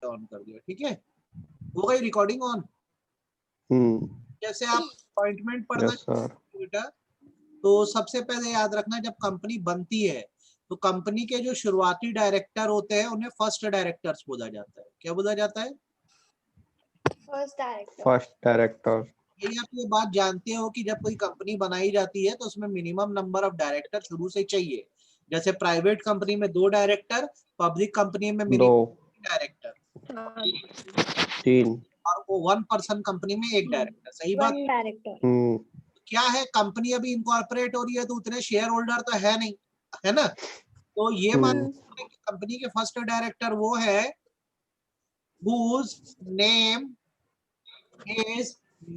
पे ऑन कर दिया, ठीक है। हो गई रिकॉर्डिंग ऑन। जैसे आप अपॉइंटमेंट पढ़ना बेटा, तो सबसे पहले याद रखना जब कंपनी बनती है तो कंपनी के जो शुरुआती डायरेक्टर होते हैं उन्हें फर्स्ट डायरेक्टर्स बोला जाता है। क्या बोला जाता है? First director. ये आप ये बात जानते हो कि जब कोई कंपनी बनाई जाती है तो उसमें मिनिमम नंबर ऑफ डायरेक्टर शुरू से चाहिए। जैसे प्राइवेट कंपनी में 2 डायरेक्टर, पब्लिक कंपनी में मिनिमम डायरेक्टर 3, और वो 1 पर्सन कंपनी में 1 डायरेक्टर। सही बात? क्या है, कंपनी अभी इनकॉर्पोरेट हो रही है तो उतने शेयर होल्डर तो है नहीं, है ना। तो ये मानते हैं कि कंपनी के फर्स्ट डायरेक्टर वो है whose name is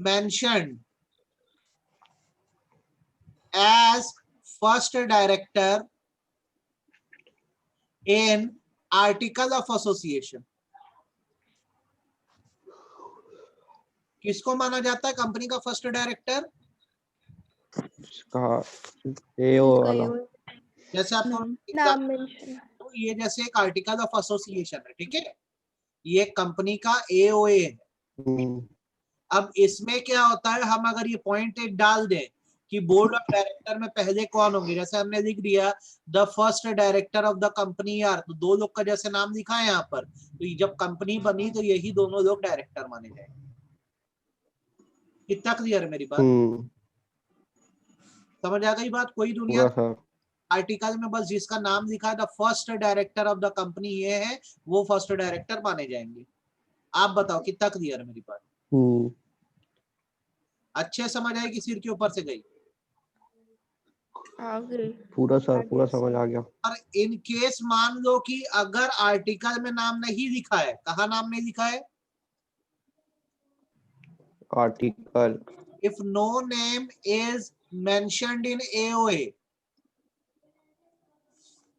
mentioned as first director in article of association। किसको माना जाता है कंपनी का फर्स्ट डायरेक्टर? जैसे आपको तो ये जैसे एक आर्टिकल ऑफ एसोसिएशन है, ठीक है, ये कंपनी का एओए है। अब इसमें क्या होता है, हम अगर ये पॉइंट एक डाल दें कि बोर्ड ऑफ डायरेक्टर में पहले कौन होंगे, जैसे हमने लिख दिया the first director of the company यार, तो 2 लोग का जैसे नाम लिखा है यहाँ पर, तो जब कंपनी बनी तो यही दोनों लोग डायरेक्टर माने जाएंगे। कितना क्लियर है मेरी बात? समझ आ गई बात? कोई दुनिया आर्टिकल में बस जिसका नाम लिखा है the first director of the company ये है, वो फर्स्ट डायरेक्टर माने जाएंगे। आप बताओ कितना क्लियर है मेरी बात? अच्छे समझ आई कि सिर के ऊपर से गई? पूरा समझ आ गया। और इन केस मान लो कि अगर आर्टिकल में नाम नहीं लिखा है, कहा नाम नहीं लिखा है? Article. If no name is mentioned in AOA,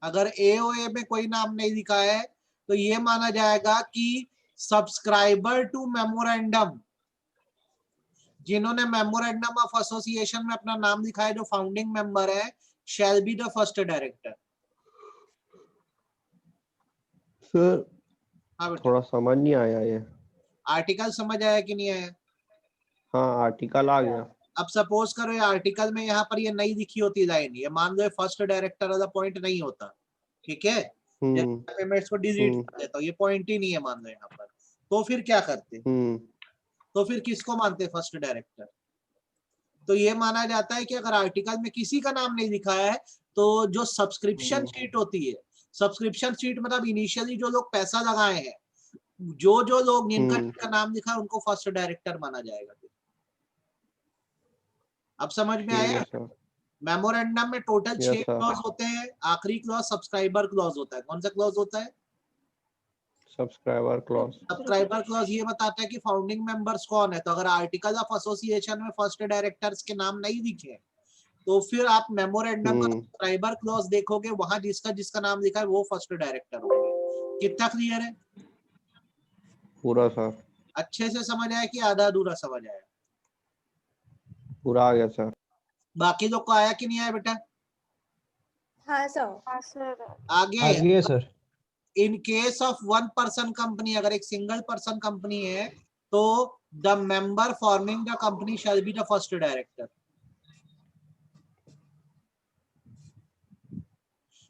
अगर एओए में कोई नाम नहीं लिखा है तो ये माना जाएगा कि सब्सक्राइबर टू मेमोरेंडम, जिन्होंने मेमोरेंडम ऑफ एसोसिएशन में अपना नाम लिखा है, जो फाउंडिंग मेंबर है, shall be the first director. Sir थोड़ा समझ नहीं आया ये। आर्टिकल समझ आया कि नहीं आया? हाँ आर्टिकल आ गया। अब सपोज करो ये आर्टिकल में यहाँ पर ये नहीं लिखी होती लाइन, ये मान लो फर्स्ट डायरेक्टर वाला पॉइंट नहीं होता, ठीक है, मैं इसको डिलीट कर देता हूँ, ये पॉइंट ही नहीं है मान लो यहाँ पर, तो फिर क्या करते? तो फिर किसको मानते फर्स्ट डायरेक्टर? तो ये माना जाता है कि अगर आर्टिकल में किसी का नाम नहीं लिखा है तो जो सब्सक्रिप्शन शीट होती है, सब्सक्रिप्शन शीट मतलब इनिशियली जो लोग पैसा लगाए हैं, जो लोग जिनका नाम लिखा है उनको फर्स्ट डायरेक्टर माना जाएगा। अब समझ में आया? मेमोरेंडम में टोटल 6 क्लॉज होते हैं, आखिरी क्लॉज सब्सक्राइबर क्लॉज होता है। कौन सा क्लॉज होता है? Subscriber clause. सब्सक्राइबर क्लॉज ये बताता है कि फाउंडिंग मेंबर्स कौन है। तो अगर आर्टिकल ऑफ एसोसिएशन में फर्स्ट डायरेक्टर्स के नाम नहीं लिखे तो फिर आप मेमोरेंडम का सब्सक्राइबर क्लॉज देखोगे, वहां जिसका नाम लिखा है वो फर्स्ट डायरेक्टर होंगे। कितना क्लियर है? पूरा सर। अच्छे से समझ आया कि आधा अधूरा समझ आया? पूरा आ गया सर। बाकी लोग को आया कि नहीं आया बेटा? हाँ सर। आगे sir. In case of 1 person company, अगर एक सिंगल पर्सन कंपनी है तो the member forming the company shall be the first director.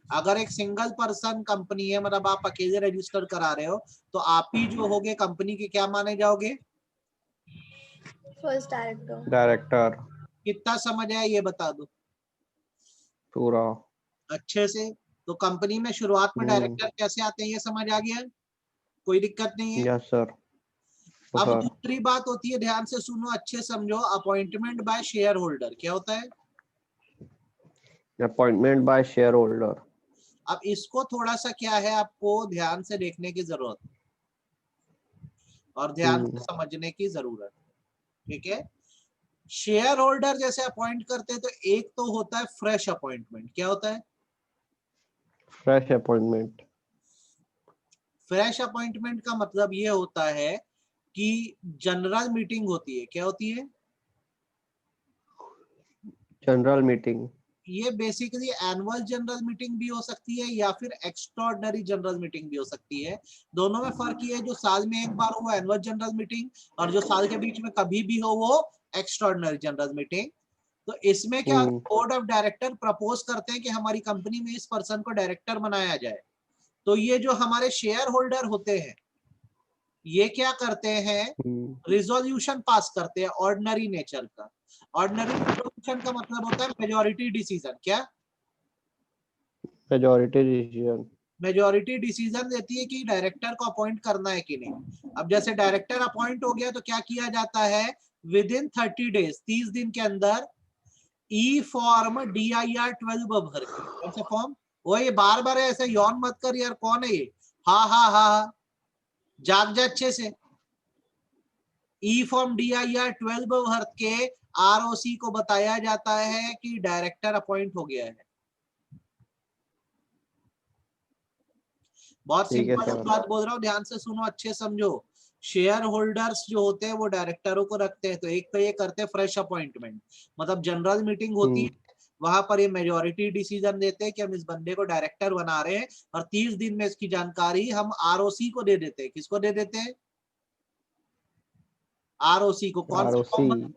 अगर एक सिंगल पर्सन कंपनी है, मतलब आप अकेले रजिस्टर करा रहे हो, तो आप ही जो होगे कंपनी के क्या माने जाओगे? First director. कितना समझ आया ये बता दो? पूरा अच्छे से। तो कंपनी में शुरुआत में डायरेक्टर कैसे आते हैं ये समझ आ गया? कोई दिक्कत नहीं है? Yes sir. अब दूसरी बात होती है, ध्यान से सुनो, अच्छे समझो, अपॉइंटमेंट बाय शेयर होल्डर। क्या होता है? Appointment bye share holder. अब इसको थोड़ा सा क्या है, आपको ध्यान से देखने की जरूरत और ध्यान से समझने की जरूरत, ठीक है। शेयर होल्डर जैसे अपॉइंट करते हैं तो एक तो होता है फ्रेश अपॉइंटमेंट। क्या होता है? Fresh appointment. फ्रेश अपॉइंटमेंट का मतलब ये होता है कि जनरल मीटिंग होती है। क्या होती है? General meeting. ये बेसिकली एनुअल जनरल मीटिंग भी हो सकती है या फिर एक्स्ट्राऑर्डिनरी जनरल मीटिंग भी हो सकती है। दोनों में फर्क ये है, जो साल में एक बार हो एनुअल जनरल मीटिंग, और जो साल के बीच में कभी भी हो वो एक्स्ट्राऑर्डिनरी जनरल मीटिंग। तो इसमें क्या बोर्ड ऑफ डायरेक्टर प्रपोज करते हैं कि हमारी कंपनी में इस पर्सन को डायरेक्टर बनाया जाए, तो ये जो हमारे शेयर होल्डर होते हैं ये क्या करते हैं, रिजोल्यूशन पास करते हैं ऑर्डिनरी नेचर का। ऑर्डिनरी रिजोल्यूशन का मतलब होता है मेजॉरिटी डिसीजन। क्या मेजॉरिटी डिसीजन? मेजॉरिटी डिसीजन देती है कि डायरेक्टर को अपॉइंट करना है कि नहीं। अब जैसे डायरेक्टर अपॉइंट हो गया तो क्या किया जाता है, विद इन 30 डेज, 30 दिन के अंदर ई फॉर्म DIR 12 भर के। कौन सा फॉर्म? वो ये बार बार ऐसे यौन मत कर यार, कौन है ये? हाँ हाँ हाँ, जाग जा अच्छे से। ई फॉर्म DIR 12 भर के ROC को बताया जाता है कि डायरेक्टर अपॉइंट हो गया है। बहुत सिंपल बात बोल रहा हूँ, ध्यान से सुनो, अच्छे समझो। शेयर होल्डर्स जो होते हैं वो डायरेक्टरों को रखते हैं, तो एक तो ये करते हैं फ्रेश अपॉइंटमेंट, मतलब जनरल मीटिंग होती है वहां पर ये मेजॉरिटी डिसीजन देते हैं कि हम इस बंदे को डायरेक्टर बना रहे हैं, और 30 दिन में इसकी जानकारी हम ROC को दे देते हैं। किसको दे देते हैं? ROC को। कौन सा फॉर्म?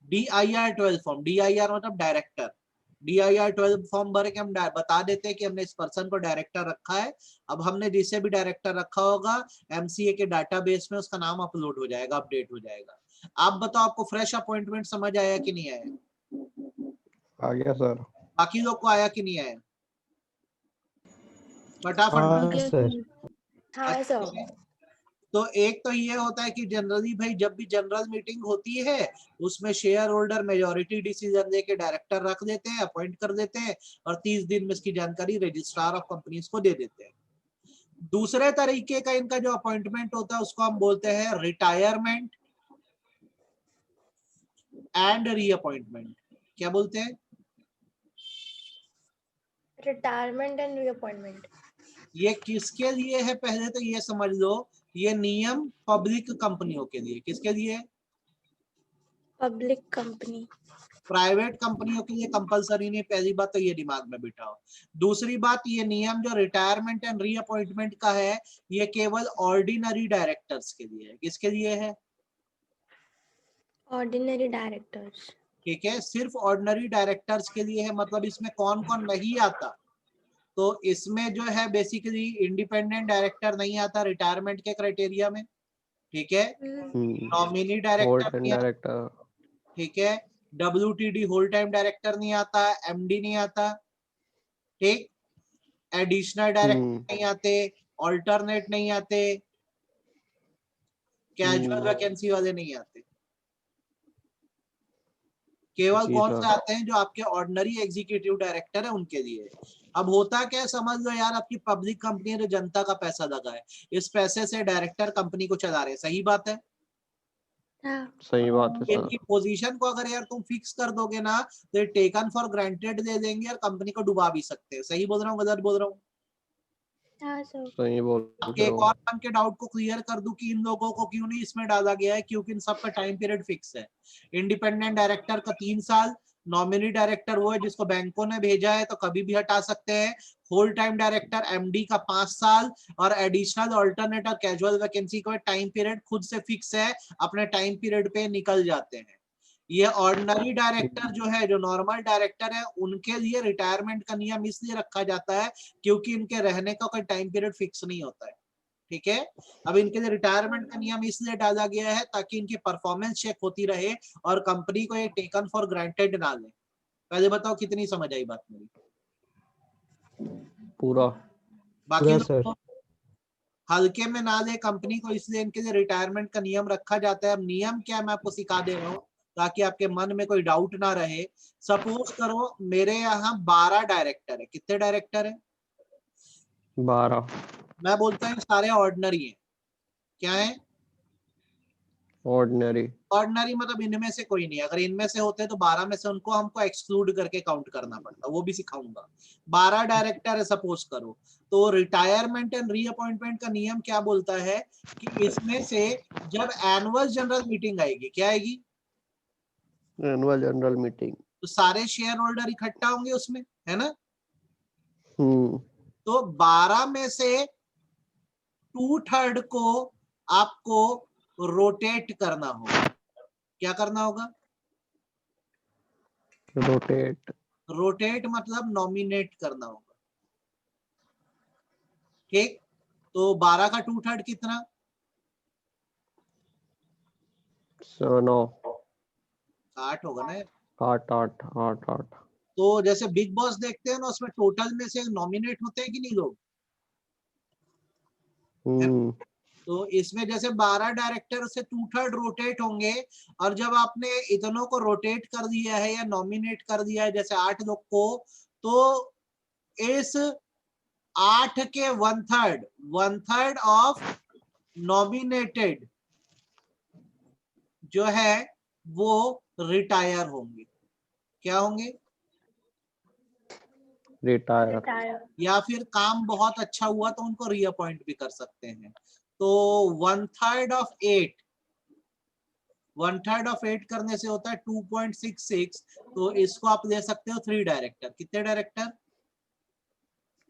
DIR 12 form. DIR मतलब डायरेक्टर। DIR 12 फॉर्म भर के हम बता देते हैं कि हमने इस पर्सन को डायरेक्टर रखा है। अब हमने जिसे भी डायरेक्टर रखा होगा MCA के डाटाबेस में उसका नाम अपलोड हो जाएगा, अपडेट हो जाएगा। आप बताओ, आपको फ्रेश अपॉइंटमेंट समझ आया कि नहीं आया? आ गया सर। बाकी लोग को आया कि नहीं आया? फटाफट। हाँ सर। तो एक तो ये होता है कि जनरली भाई जब भी जनरल मीटिंग होती है उसमें शेयर होल्डर मेजॉरिटी डिसीजन लेके डायरेक्टर रख देते हैं, अपॉइंट कर देते हैं, और 30 दिन में इसकी जानकारी रजिस्ट्रार ऑफ कंपनीज को दे देते हैं। दूसरे तरीके का इनका जो अपॉइंटमेंट होता है उसको हम बोलते हैं रिटायरमेंट एंड रीअपॉइंटमेंट। क्या बोलते हैं? Retirement and reappointment. ये किसके लिए है पहले तो ये समझ लो, ये नियम पब्लिक कंपनियों के लिए। किसके लिए? Public company. प्राइवेट कंपनियों के लिए कंपलसरी नहीं, पहली बात तो ये दिमाग में बिठाओ। दूसरी बात, ये नियम जो रिटायरमेंट एंड रीअपॉइंटमेंट का है ये केवल ऑर्डिनरी डायरेक्टर्स के लिए है। किसके लिए है? Ordinary directors. ठीक है, सिर्फ ऑर्डिनरी डायरेक्टर्स के लिए है। मतलब इसमें कौन कौन नहीं आता, तो इसमें जो है बेसिकली इंडिपेंडेंट डायरेक्टर नहीं आता रिटायरमेंट के क्राइटेरिया में। ठीक है, नॉमिनी डायरेक्टर, ठीक है, WTD होल टाइम डायरेक्टर नहीं आता, MD नहीं आता, ठीक, एडिशनल डायरेक्टर नहीं आते, ऑल्टरनेट नहीं आते, कैजुअल वैकेंसी वाले नहीं आते। केवल कौन से आते हैं? जो आपके ऑर्डिनरी एग्जीक्यूटिव डायरेक्टर है उनके लिए। अब होता क्या है समझ लो यार, आपकी पब्लिक कंपनी है, जनता का पैसा लगा है, इस पैसे से डायरेक्टर कंपनी को चला रहे हैं, सही बात है? सही बात है सर। इनकी पोजीशन को अगर यार तुम फिक्स कर दोगे ना तो टेकन फॉर ग्रांटेड दे देंगे और कंपनी को डुबा भी सकते हैं। सही बोल रहा हूँ गलत बोल रहा हूँ? सही बोल रहे एक हो। और मन के डाउट को क्लियर कर दूं कि इन लोगों को क्यों नहीं इसमें डाला गया है, क्योंकि इन सबका टाइम पीरियड फिक्स है। इंडिपेंडेंट डायरेक्टर का 3 साल, नॉमिनी डायरेक्टर वो है जिसको बैंकों ने भेजा है तो कभी भी हटा सकते हैं, होल टाइम डायरेक्टर MD का 5 साल, और एडिशनल ऑल्टरनेट और कैजुअल वैकेंसी का टाइम पीरियड खुद से फिक्स है, अपने टाइम पीरियड पे निकल जाते हैं। ये ऑर्डिनरी डायरेक्टर जो है, जो नॉर्मल डायरेक्टर है, उनके लिए रिटायरमेंट का नियम इसलिए रखा जाता है क्योंकि इनके रहने का कोई टाइम पीरियड फिक्स नहीं होता है। ठीक है, अब इनके लिए रिटायरमेंट का नियम इसलिए डाला गया है ताकि इनकी परफॉर्मेंस चेक होती रहे और कंपनी को ये टेकन फॉर ग्रांटेड ना ले। पहले बताओ कितनी समझ आई बात मेरी? पूरा। बाकी सर हल्के में ना ले कंपनी को, इसलिए इनके लिए रिटायरमेंट का नियम रखा जाता है। अब नियम क्या है मैं आपको सिखा दे रहा हूँ ताकि आपके मन में कोई डाउट ना रहे। सपोज करो मेरे यहाँ 12 डायरेक्टर है। कितने डायरेक्टर है? 12। मैं बोलता हूँ सारे ऑर्डिनरी हैं। क्या है? ऑर्डिनरी। ऑर्डिनरी मतलब इनमें से कोई नहीं। अगर इनमें से होते तो 12 में से उनको हमको एक्सक्लूड करके काउंट करना पड़ता, वो भी सिखाऊंगा। 12 डायरेक्टर है सपोज करो, तो रिटायरमेंट एंड रीअपॉइंटमेंट का नियम क्या बोलता है कि इसमें से जब एनुअल जनरल मीटिंग आएगी, क्या आएगी? Annual general meeting. तो सारे शेयर होल्डर इकट्ठा होंगे उसमें, है ना। हम्म, तो 12 में से 2/3 को आपको रोटेट करना होगा। क्या करना होगा? रोटेट। रोटेट मतलब नॉमिनेट करना होगा। ठीक, तो 12 का 2/3 कितना? 9, 8 होगा ना। 8, 8, 8, 8। तो जैसे बिग बॉस देखते हैं ना, उसमें टोटल में से नॉमिनेट होते हैं कि नहीं लोग? तो इसमें जैसे 12 डायरेक्टर से 2/3 रोटेट होंगे, और जब आपने इतनों को रोटेट कर दिया है या नॉमिनेट कर दिया है जैसे 8 लोग को, तो इस 8 के 1/3 ऑफ नॉमिनेटेड जो है वो रिटायर होंगे। क्या होंगे? रिटायर। या फिर काम बहुत अच्छा हुआ तो उनको रीअपॉइंट भी कर सकते हैं। तो 1/3 ऑफ 8, 1/3 ऑफ 8 करने से होता है 2.66। तो इसको आप दे सकते हो 3 डायरेक्टर। कितने डायरेक्टर?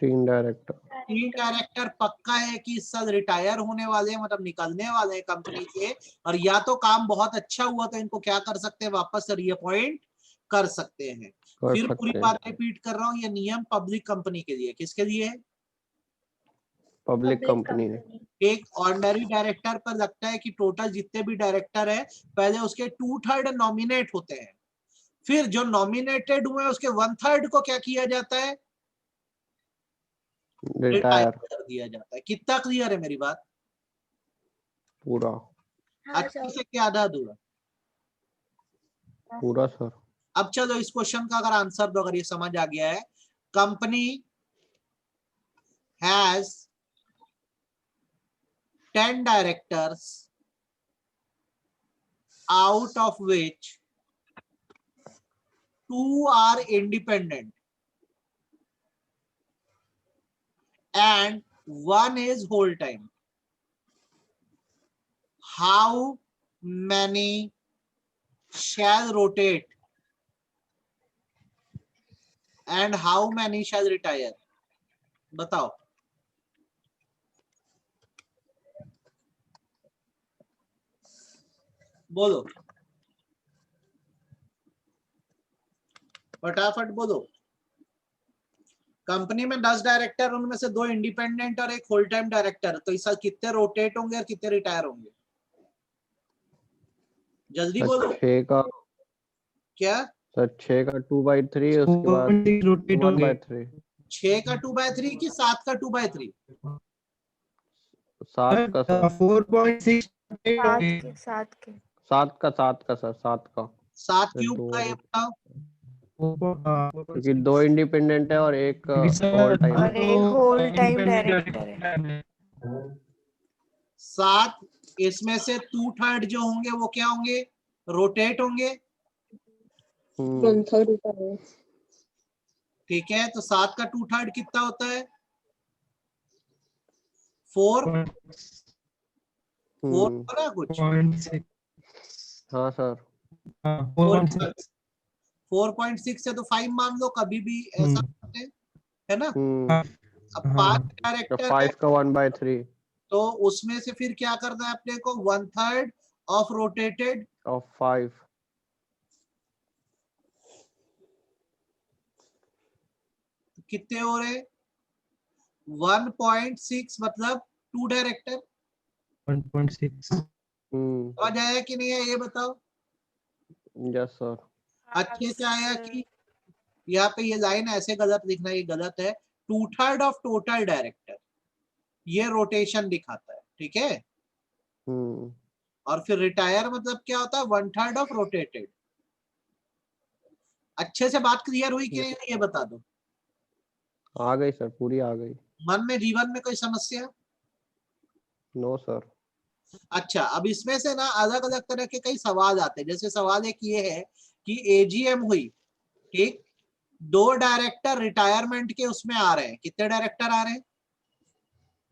3 डायरेक्टर। 3 डायरेक्टर पक्का है कि इस साल रिटायर होने वाले हैं, मतलब निकलने वाले हैं कंपनी से, और या तो काम बहुत अच्छा हुआ तो इनको क्या कर सकते हैं, वापस रीअपॉइंट कर सकते हैं। फिर पूरी बात रिपीट कर रहा हूँ, ये नियम पब्लिक कंपनी के लिए। किसके लिए है? पब्लिक कंपनी है। एक ऑर्डिनरी डायरेक्टर पर लगता है कि टोटल जितने भी डायरेक्टर है पहले उसके 2/3 नॉमिनेट होते हैं, फिर जो नॉमिनेटेड हुए उसके 1/3 को क्या किया जाता है? रिटायर कर दिया जाता है। कितना क्लियर है मेरी बात? पूरा। अच्छे से क्या आधा अधूरा? पूरा सर। अब चलो इस क्वेश्चन का अगर आंसर दो, अगर ये समझ आ गया है। Company has 10 directors out of which 2 are independent and 1 is whole time. How many shall rotate and how many shall retire? बताओ। बोलो, फटाफट बोलो। कंपनी में 10 डायरेक्टर, उनमें से 2 इंडिपेंडेंट और एक होल टाइम डायरेक्टर, तो इस साल कितने रोटेट होंगे और कितने रिटायर होंगे? जल्दी बोलो। 6 का। क्या सर 6 का 2/3, उसके बाद 1/3। 6 का 2/3 कि 7 का 2/3? 7 का सर। 4.6 7 के 7 का 7 का सर, 7 का। 7 क्यूब का ये बताओ। क्योंकि 2 इंडिपेंडेंट है और एक होल टाइम और है। एक होल टाइम डायरेक्टर है। 7, इसमें से 2/3 जो होंगे वो क्या होंगे? रोटेट होंगे। ठीक है, तो 7 का 2/3 कितना होता है? 4 ना कुछ। हाँ सर। 4.6 है तो 5 मान लो, कभी भी ऐसा करते हैं, है ना। अब 5 डायरेक्टर है 5 का 1/3 तो उसमें से फिर क्या करना है अपने को? 1/3 ऑफ रोटेटेड ऑफ 5। कितने हो रहे? 1.6 मतलब 2 डायरेक्टर। 1.6 समझ आया कि नहीं है ये बताओ। Yes sir. अच्छे से आया कि यहाँ पे ये लाइन ऐसे गलत लिखना, ये गलत है। 2/3 ऑफ टोटल डायरेक्टर, ये रोटेशन दिखाता है, ठीक है। और फिर रिटायर मतलब क्या होता है? 1/3 ऑफ रोटेटेड। अच्छे से बात क्लियर हुई कि नहीं ये बता दो। आ गई सर, पूरी आ गई। मन में, जीवन में कोई समस्या? No sir. अच्छा, अब इसमें से ना अलग अलग तरह के कई सवाल आते हैं। जैसे सवाल एक ये है कि एजीएम हुई, ठीक, 2 डायरेक्टर रिटायरमेंट के उसमें आ रहे हैं। कितने डायरेक्टर आ रहे हैं?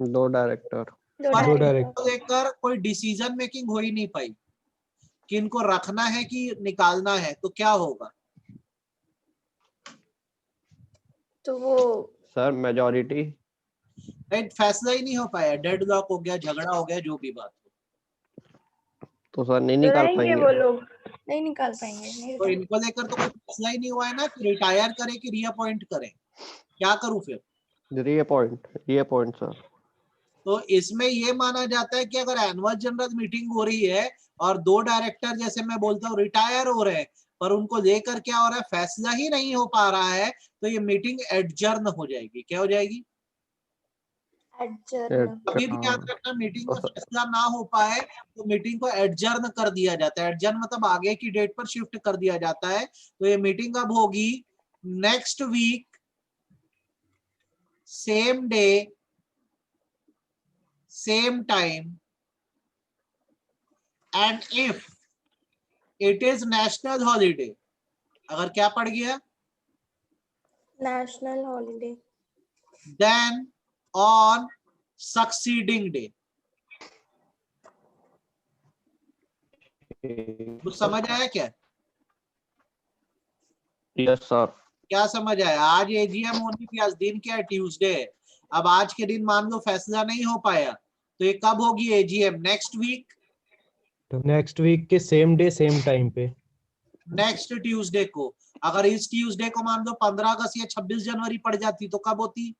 2 डायरेक्टर। लेकर कोई डिसीजन मेकिंग हो ही नहीं पाई कि इनको रखना है कि निकालना है, तो क्या होगा? तो वो सर मेजॉरिटी। राइट, फैसला ही नहीं हो पाया, डेडलॉक हो गया, झगड़ा हो गया, जो भी बात हो। तो सर नहीं तो निकाल रहेंगे वो पाएंगे। लोग, नहीं निकाल पाएंगे, नहीं तो निकाल इनको लेकर तो कोई फैसला ही नहीं हुआ है ना कि रिटायर करें कि रीअपॉइंट करें, क्या करूं फिर? Reappoint sir. तो इसमें ये माना जाता है कि अगर एनुअल जनरल मीटिंग हो रही है और 2 डायरेक्टर जैसे मैं बोलता हूँ रिटायर हो रहे हैं, पर उनको लेकर क्या हो रहा है, फैसला ही नहीं हो पा रहा है, तो ये मीटिंग एडजर्न हो जाएगी। क्या हो जाएगी? एडजर्न। कभी भी याद रखना, मीटिंग में फैसला ना हो पाए तो मीटिंग को एडजर्न कर दिया जाता है। एडजर्न मतलब आगे की डेट पर शिफ्ट कर दिया जाता है। तो ये मीटिंग अब होगी next week, same day, same time, and if it is national holiday, अगर क्या पड़ गया, national holiday, then on succeeding day. कुछ समझ आया क्या? Yes sir. क्या समझ आया? आज एजीएम होनी थी, आज दिन क्या है, ट्यूसडे है। अब आज के दिन मान लो फैसला नहीं हो पाया, तो ये कब होगी एजीएम? नेक्स्ट वीक, तो नेक्स्ट वीक के सेम डे सेम टाइम पे। नेक्स्ट ट्यूसडे को। अगर इस ट्यूसडे को मान लो 15 अगस्त या 26 जनवरी पड़ जाती तो कब होती?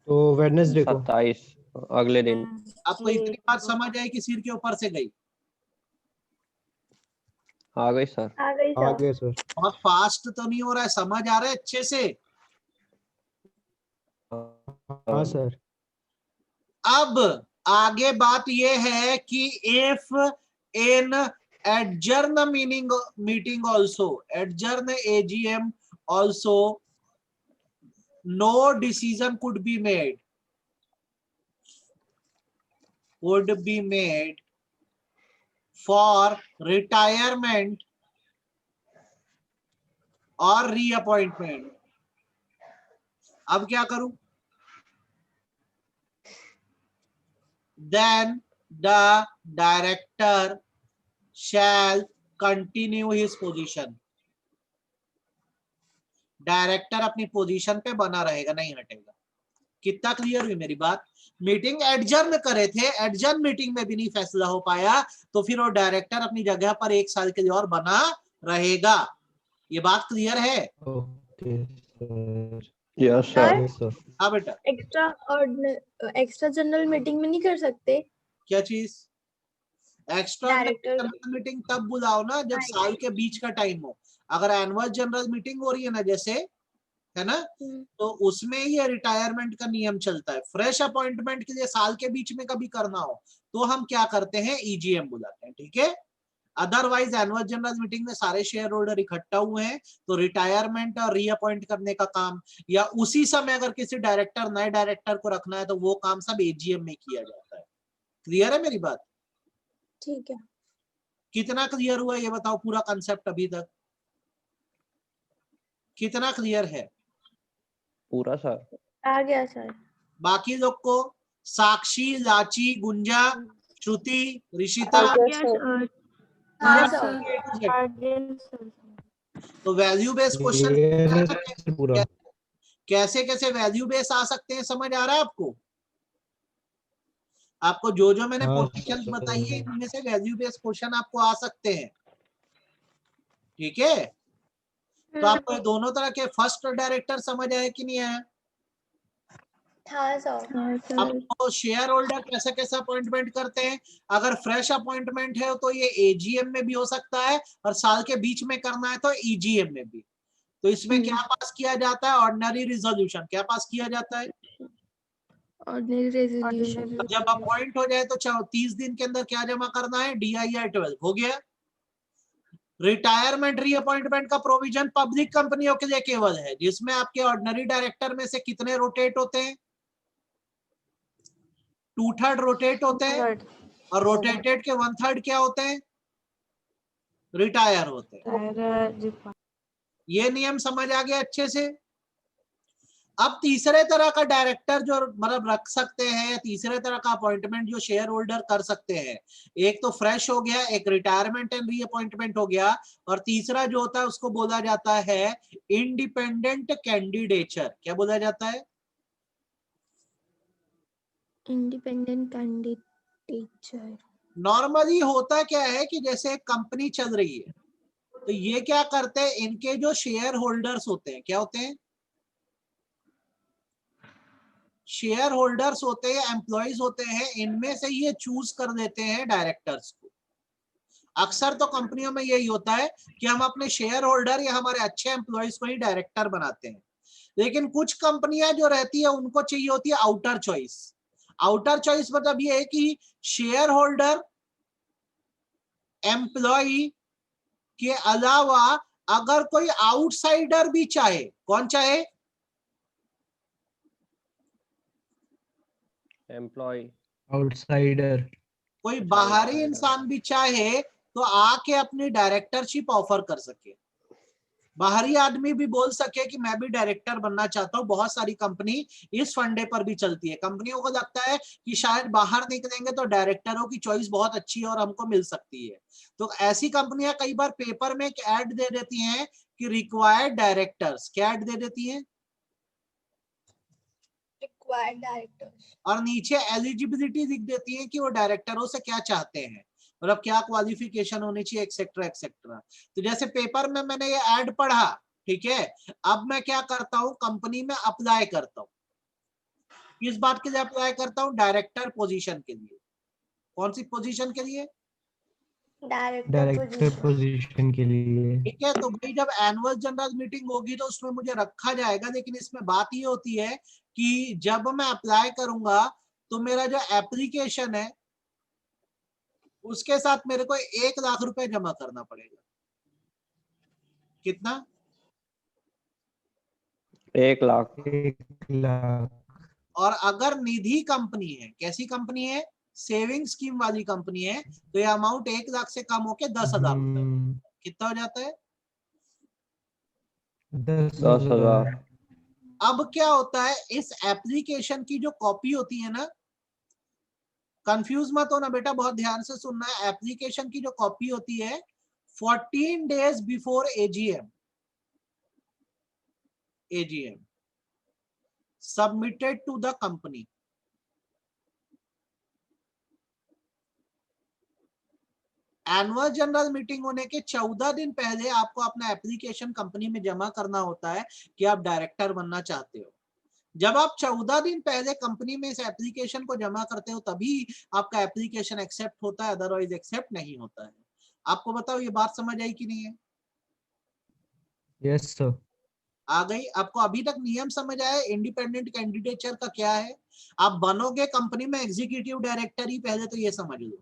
तो वेडनेसडे को। 27 अगले दिन। आपको इतनी बात समझ आई कि सिर के ऊपर से गई? आ गई सर। आ गई सर। आगे सर। बहुत फास्ट तो नहीं हो रहा है, समझ आ रहा है अच्छे से? हाँ सर। अब आगे बात यह है कि if in adjourn meeting also, adjourn AGM also, no decision could be made for retirement or reappointment. अब क्या करूं? Then the director shall continue his position. Director अपनी पोजीशन पे बना रहेगा, नहीं हटेगा। कितना क्लियर हुई मेरी बात? मीटिंग एडजर्न करे थे, एडजर्न मीटिंग में भी नहीं फैसला हो पाया, तो फिर वो डायरेक्टर अपनी जगह पर 1 साल के लिए और बना रहेगा। ये बात क्लियर है? Okay sir. Yes sir. Yes sir. हाँ बेटा। एक्स्ट्रा जनरल मीटिंग में नहीं कर सकते? क्या चीज? एक्स्ट्रा डायरेक्टर जनरल मीटिंग तब बुलाओ ना जब साल के बीच का टाइम हो। अगर एनुअल जनरल मीटिंग हो रही है ना, जैसे, है ना, तो उसमें ही रिटायरमेंट का नियम चलता है। फ्रेश अपॉइंटमेंट के लिए साल के बीच में कभी करना हो तो हम क्या करते हैं, ईजीएम बुलाते हैं, ठीक है। अदरवाइज एनुअल जनरल मीटिंग में सारे शेयर होल्डर इकट्ठा हुए हैं, तो रिटायरमेंट और रीअपॉइंट करने का काम, या उसी समय अगर किसी डायरेक्टर नए डायरेक्टर को रखना है तो वो काम सब एजीएम में किया जाता है। क्लियर है मेरी बात? ठीक है। कितना क्लियर हुआ ये बताओ, पूरा कंसेप्ट अभी तक कितना क्लियर है? पूरा सर। आ गया सर। बाकी लोग को, साक्षी, लाची, गुंजा, श्रुति, ऋषिता, आ गया सर। हाँ सर। तो वैल्यू बेस्ड क्वेश्चन क्लियर है सर पूरा। कैसे कैसे वैल्यू बेस आ सकते हैं, समझ आ रहा है आपको? आपको जो मैंने हाँ पोजीशंस बताई है, इनमें से वैल्यू बेस्ड क्वेश्चन आपको आ सकते हैं, ठीक है। तो आपको दोनों तरह के फर्स्ट डायरेक्टर समझ आया कि नहीं आया? हाँ सर। आपको शेयर होल्डर कैसे कैसे अपॉइंटमेंट करते हैं? अगर फ्रेश अपॉइंटमेंट है तो ये एजीएम में भी हो सकता है, और साल के बीच में करना है तो ईजीएम में भी। तो इसमें क्या पास किया जाता है? Ordinary resolution. क्या पास किया जाता है? Ordinary resolution. जब अपॉइंट हो जाए तो 30 दिन के अंदर क्या जमा करना है? DIR 12 हो गया। रिटायरमेंट रीअपॉइंटमेंट का प्रोविजन पब्लिक कंपनियों के लिए केवल है, जिसमें आपके ऑर्डिनरी डायरेक्टर में से कितने रोटेट होते हैं? 2/3 रोटेट होते हैं, और रोटेटेड के 1/3 क्या होते हैं? रिटायर होते हैं। ये नियम समझ आ गया अच्छे से? अब तीसरे तरह का डायरेक्टर जो मतलब रख सकते हैं, या तीसरे तरह का अपॉइंटमेंट जो शेयर होल्डर कर सकते हैं, एक तो फ्रेश हो गया, एक रिटायरमेंट एंड रीअपॉइंटमेंट हो गया, और तीसरा जो होता है उसको बोला जाता है इंडिपेंडेंट कैंडिडेचर। क्या बोला जाता है? Independent candidature. नॉर्मली होता क्या है कि जैसे एक कंपनी चल रही है, तो ये क्या करते हैं, इनके जो शेयर होल्डर्स होते हैं, क्या होते हैं? शेयर होल्डर्स होते हैं, एम्प्लॉइज होते हैं, इनमें से ये चूज कर देते हैं डायरेक्टर्स को। अक्सर तो कंपनियों में यही होता है कि हम अपने शेयर होल्डर या हमारे अच्छे एम्प्लॉइज को ही डायरेक्टर बनाते हैं, लेकिन कुछ कंपनियां जो रहती है उनको चाहिए होती है आउटर चॉइस। आउटर चॉइस मतलब ये है कि शेयर होल्डर, एम्प्लॉय के अलावा अगर कोई आउटसाइडर भी चाहे, कौन चाहे? एम्प्लॉय, आउटसाइडर, कोई अच्छा, बाहरी outsider। इंसान भी चाहे तो आके अपनी डायरेक्टरशिप ऑफर कर सके। बाहरी आदमी भी बोल सके कि मैं भी डायरेक्टर बनना चाहता हूँ। बहुत सारी कंपनी इस फंडे पर भी चलती है। कंपनियों को लगता है कि शायद बाहर निकलेंगे तो डायरेक्टरों की चॉइस बहुत अच्छी है और हमको मिल सकती है, तो ऐसी कंपनियां कई बार पेपर में एक ऐड दे देती हैं कि रिक्वायर्ड डायरेक्टर्स। क्या ऐड दे देती हैं? Required directors. और नीचे एलिजिबिलिटी लिख देती हैं कि वो डायरेक्टरों से क्या चाहते हैं, मतलब क्या क्वालिफिकेशन होनी चाहिए, एक्सेट्रा एक्सेट्रा। तो जैसे पेपर में मैंने ये ऐड पढ़ा, ठीक है, अब मैं क्या करता हूँ, कंपनी में अप्लाई करता हूँ। किस बात के लिए अप्लाई करता हूँ? डायरेक्टर पोजीशन के लिए। कौन सी पोजीशन के लिए? डायरेक्टर पोजीशन के लिए। ठीक है, तो भाई जब एनुअल जनरल मीटिंग होगी तो उसमें मुझे रखा जाएगा, लेकिन इसमें बात ये होती है कि जब मैं अप्लाई करूंगा तो मेरा जो एप्लीकेशन है उसके साथ मेरे को 1 लाख रुपए जमा करना पड़ेगा। कितना? 1 लाख। 1 लाख। और अगर निधि कंपनी है, कैसी कंपनी है? सेविंग स्कीम वाली कंपनी है, तो ये अमाउंट 1 लाख से कम होके 10,000 रुपए। कितना हो जाता है? 10,000। अब क्या होता है, इस एप्लीकेशन की जो कॉपी होती है ना, कंफ्यूज मत होना बेटा, बहुत ध्यान से सुनना है। एप्लीकेशन की जो कॉपी होती है 14 days before AGM submitted to the company. Annual general meeting होने के 14 दिन पहले आपको अपना एप्लीकेशन कंपनी में जमा करना होता है कि आप डायरेक्टर बनना चाहते हो। जब आप 14 दिन पहले कंपनी में इस एप्लीकेशन को जमा करते हो तभी आपका एप्लीकेशन एक्सेप्ट होता है, अदरवाइज एक्सेप्ट नहीं होता है। आपको बताओ ये बात समझ आई कि नहीं है? Yes sir. आ गई आपको? अभी तक नियम समझ आया इंडिपेंडेंट कैंडिडेचर का क्या है? आप बनोगे कंपनी में एग्जीक्यूटिव डायरेक्टर ही, पहले तो ये समझ लो।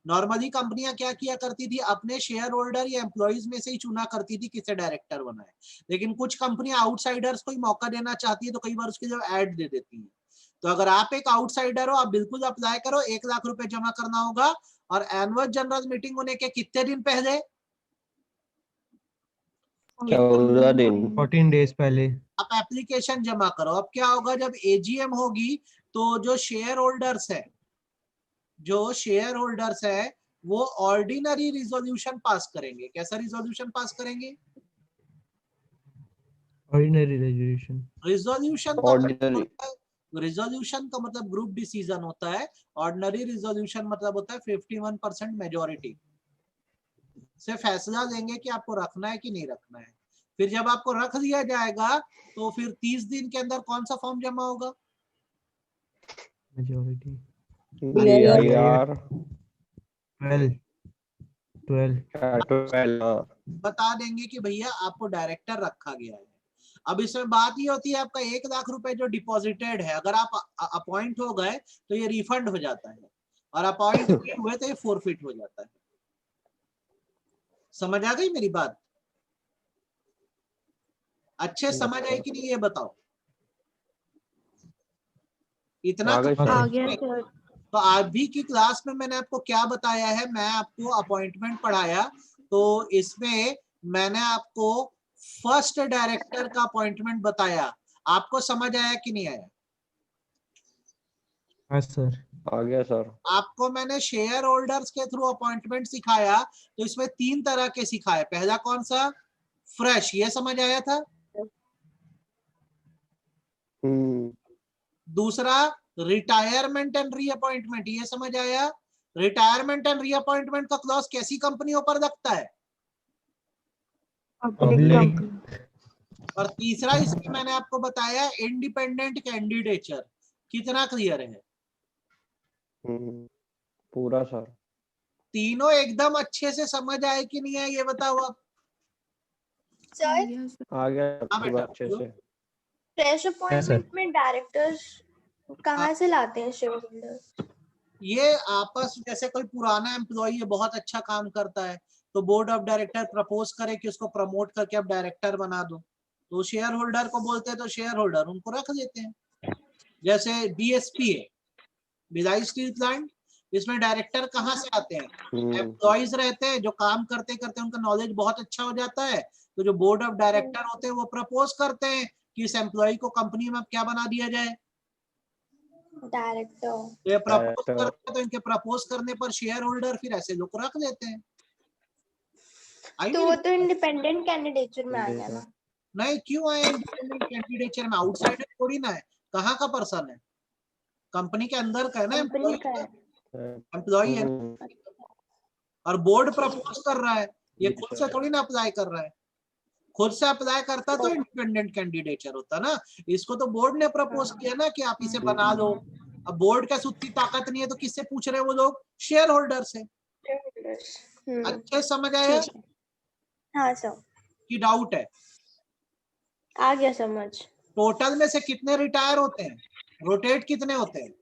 नॉर्मली कंपनियां क्या किया करती थी, अपने शेयर होल्डर या एम्प्लॉइज में से ही चुना करती थी किसे डायरेक्टर बनाए, लेकिन कुछ कंपनियां आउटसाइडर्स को ही मौका देना चाहती है तो कई बार उसके लिए ऐड दे देती है। तो अगर आप एक आउटसाइडर हो, आप बिल्कुल अप्लाई करो, 1 लाख रुपए जमा करना होगा, और एनुअल जनरल मीटिंग होने के कितने दिन पहले? 14 दिन। 14 डेज पहले। आप एप्लीकेशन जमा करो। अब क्या होगा, जब एजीएम होगी तो जो शेयर होल्डर्स है वो ऑर्डिनरी रिजोल्यूशन पास करेंगे। कैसा रिजोल्यूशन पास करेंगे? Ordinary resolution. रिजोल्यूशन का मतलब ग्रुप डिसीजन होता है। ऑर्डिनरी रिजोल्यूशन मतलब होता है 51% मेजोरिटी से फैसला लेंगे कि आपको रखना है कि नहीं रखना है। फिर जब आपको रख दिया जाएगा तो फिर 30 दिन के अंदर कौन सा फॉर्म जमा होगा? मेजॉरिटी। DIR 12। बता देंगे कि भैया आपको डायरेक्टर रखा गया है। अब इसमें बात ये होती है, आपका 1 लाख रुपए जो डिपॉजिटेड है, अगर आप अपॉइंट हो गए तो ये रिफंड हो जाता है, और अपॉइंट नहीं हुए तो ये फोरफिट हो जाता है। समझ आ गई मेरी बात? अच्छे समझ आई कि नहीं ये बताओ? इतना आ गई आ सर। गया सर। तो अभी की क्लास में मैंने आपको क्या बताया है, मैं आपको अपॉइंटमेंट पढ़ाया, तो इसमें मैंने आपको फर्स्ट डायरेक्टर का अपॉइंटमेंट बताया। आपको समझ आया कि नहीं आया? हाँ सर। आ गया सर। आपको मैंने शेयर होल्डर्स के थ्रू अपॉइंटमेंट सिखाया, तो इसमें 3 तरह के सिखाए। पहला कौन सा? फ्रेश, ये समझ आया था। दूसरा रिटायरमेंट एंड रीअपॉइंटमेंट, ये समझ आया। रिटायरमेंट एंड रीअपॉइंटमेंट का क्लॉज कैसी कंपनियों पर लगता है? पब्लिक। और तीसरा इसमें मैंने आपको बताया इंडिपेंडेंट कैंडिडेचर। कितना क्लियर है? पूरा सर। तीनों एकदम अच्छे से समझ आए कि नहीं आए, ये बताओ आप। सर आ गया हाँ पूरा बेटा, अच्छे से। फ्रेश अपॉइंटमेंट में डायरेक्टर्स कहाँ से लाते हैं शेयर होल्डर? ये आपस, जैसे कोई पुराना एम्प्लॉय है, बहुत अच्छा काम करता है, तो बोर्ड ऑफ डायरेक्टर प्रपोज करे कि उसको प्रमोट करके आप डायरेक्टर बना दो, तो शेयर होल्डर को बोलते हैं, तो शेयर होल्डर उनको रख देते हैं। जैसे बीएसपी है, भिलाई स्टील प्लांट, इसमें डायरेक्टर कहाँ से आते हैं? एम्प्लॉइज रहते हैं जो काम करते करते उनका नॉलेज बहुत अच्छा हो जाता है, तो जो बोर्ड ऑफ डायरेक्टर होते हैं वो प्रपोज करते हैं कि इस एम्प्लॉय को कंपनी में क्या बना दिया जाए? डायरेक्टर। तो ये प्रपोज करते हैं, तो इनके प्रपोज करने पर शेयर होल्डर फिर ऐसे लोग रख देते हैं। तो वो तो इंडिपेंडेंट कैंडिडेचर में आ गया ना? नहीं, क्यों आए इंडिपेंडेंट कैंडिडेचर में? आउटसाइडर थोड़ी ना है, कहाँ का पर्सन है? कंपनी के अंदर का है ना, कंपनी का है। एम्प्लॉय है। और बोर्ड प्रपोज कर रहा है, ये खुद से थोड़ी ना अप्लाई कर रहा है। खुद से अप्लाई करता तो इंडिपेंडेंट कैंडिडेचर होता ना। इसको तो बोर्ड ने प्रपोज किया ना कि आप इसे बना लो। अब बोर्ड का उतनी ताकत नहीं है, तो किससे पूछ रहे हैं वो लोग? शेयर होल्डर से। अच्छे समझ आया हाँ सर, कि डाउट है? आ गया समझ। टोटल में से कितने रिटायर होते हैं? रोटेट कितने होते हैं?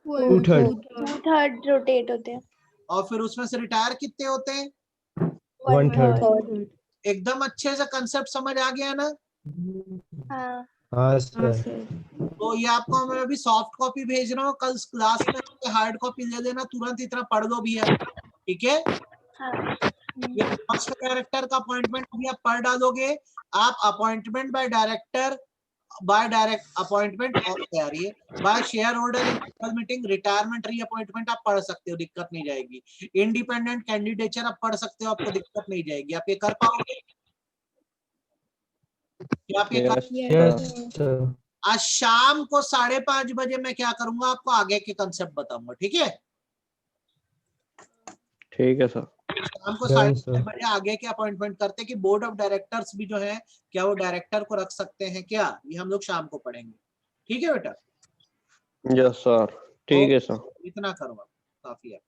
2/3। 2/3 रोटेट होते हैं। और फिर उसमें से रिटायर कितने होते हैं? 1/3। एकदम अच्छे से कंसेप्ट समझ आ गया ना? हाँ हाँ सर। तो ये आपको मैं अभी सॉफ्ट कॉपी भेज रहा हूँ, कल क्लास में हार्ड कॉपी ले लेना, तुरंत इतना पढ़ लो भैया, ठीक है? हाँ। ये फर्स्ट डायरेक्टर का अपॉइंटमेंट अभी आप पढ़ डालोगे। आप appointment by director, by direct appointment, और तैयारी है by shareholder in meeting, retirement reappointment आप पढ़ सकते हो, दिक्कत नहीं जाएगी। इंडिपेंडेंट कैंडिडेचर आप पढ़ सकते हो, आपको दिक्कत नहीं जाएगी। आप ये कर पाओगे? क्या आप ये कर? Yes sir. आज शाम को 5:30 बजे मैं क्या करूंगा, आपको आगे के कंसेप्ट बताऊंगा, ठीक है? ठीक है सर। शाम को Done, 5:30 sir. बजे आगे के अपॉइंटमेंट करते हैं कि बोर्ड ऑफ डायरेक्टर्स भी जो है, क्या वो डायरेक्टर को रख सकते हैं क्या, ये हम लोग शाम को पढ़ेंगे, ठीक है बेटा? यस सर, ठीक है सर। इतना करो, काफी है।